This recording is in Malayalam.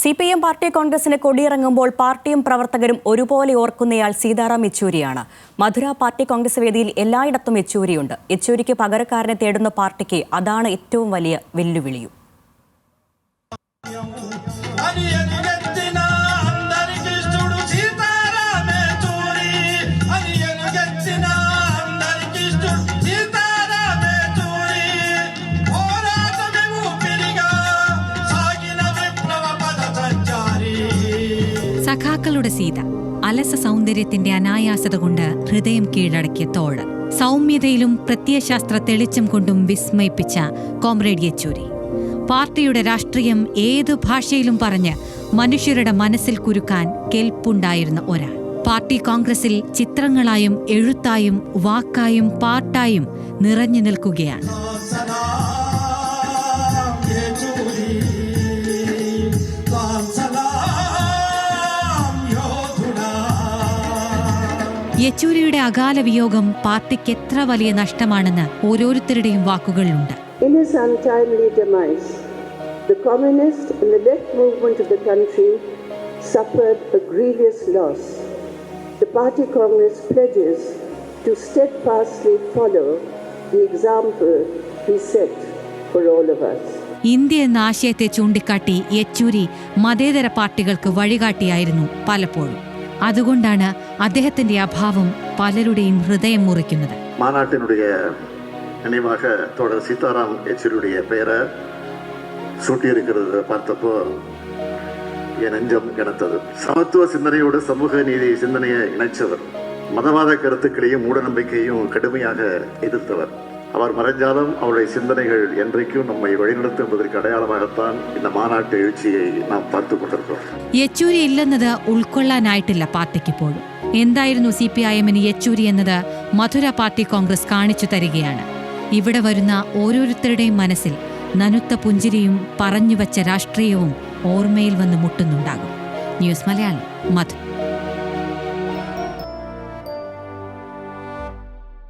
CPM പാർട്ടി കോൺഗ്രസിന് കൊടിയിറങ്ങുമ്പോൾ പാർട്ടിയും പ്രവർത്തകരും ഒരുപോലെ ഓർക്കുന്നയാൾ സീതാറാം യെച്ചൂരിയാണ്. മധുര പാർട്ടി കോൺഗ്രസ് വേദിയിൽ എല്ലായിടത്തും യെച്ചൂരിയുണ്ട്. യെച്ചൂരിക്ക് പകരക്കാരനെ തേടുന്ന പാർട്ടിക്ക് അതാണ് ഏറ്റവും വലിയ വെല്ലുവിളിയും. സഖാക്കളുടെ സീത, അലസ സൗന്ദര്യത്തിന്റെ അനായാസത കൊണ്ട് ഹൃദയം കീഴടക്കിയ തോഴ്, സൗമ്യതയിലും പ്രത്യയശാസ്ത്ര തെളിച്ചം കൊണ്ടും വിസ്മയിപ്പിച്ച കോമ്രേഡ് യെച്ചൂരി. പാർട്ടിയുടെ രാഷ്ട്രീയം ഏതു ഭാഷയിലും പറഞ്ഞ് മനുഷ്യരുടെ മനസ്സിൽ കുരുക്കാൻ കെൽപ്പുണ്ടായിരുന്ന ഒരാൾ. പാർട്ടി കോൺഗ്രസിൽ ചിത്രങ്ങളായും എഴുത്തായും വാക്കായും പാട്ടായും നിറഞ്ഞു നിൽക്കുകയാണ്. യെച്ചൂരിയുടെ അകാല വിയോഗം പാർട്ടിക്ക് എത്ര വലിയ നഷ്ടമാണെന്ന് ഓരോരുത്തരുടെയും വാക്കുകളിലുണ്ട്. In his untimely demise, the communist and the left movement of the country suffered a grievous loss. The party Congress pledges to steadfastly follow the example he set for all of us. India എന്ന ആശയത്തെ ചൂണ്ടിക്കാട്ടി യെച്ചൂരി മതേതര പാർട്ടികൾക്ക് വഴികാട്ടിയായിരുന്നു പലപ്പോഴും. അതുകൊണ്ടാണ് അദ്ദേഹത്തിന്റെ അഭാവം പലരുടെയും ഹൃദയം മുറിക്കുന്നത്. மாநாட்டினுடைய நினைவாக தோழர் சீதாராம் யெச்சூரியுடைய பெயரை சூட்டியிருக்கிறது பார்த்தப்போ என் நெஞ்சம் கிணத்தது. சமத்துவ சிந்தனையோடு சமூக நீதி சிந்தனையை இணைச்சவர், மதவாத கருத்துக்களையும் மூட நம்பிக்கையும் கடுமையாக எதிர்த்தவர். அவர் மறைஞ்சாலும் அவருடைய சிந்தனைகள் என்றைக்கும் நம்மை வழிநடத்தும் என்பதற்கு அடையாளமாகத்தான் இந்த மாநாட்டு எழுச்சியை நாம் பார்த்து கொண்டிருக்கிறோம். യെച്ചൂരി ഇല്ലെന്നത് ഉൾക്കൊള്ളാനായിട്ടില്ല പാർട്ടിക്കിപ്പോഴും. എന്തായിരുന്നു CPIMന് യെച്ചൂരി എന്നത് മധുര പാർട്ടി കോൺഗ്രസ് കാണിച്ചു തരികയാണ്. ഇവിടെ വരുന്ന ഓരോരുത്തരുടെയും മനസ്സിൽ നനുത്ത പുഞ്ചിരിയും പറഞ്ഞുവച്ച രാഷ്ട്രീയവും ഓർമ്മയിൽ വന്ന് മുട്ടുന്നുണ്ടാകും. ന്യൂസ് മലയാളം, മധുര.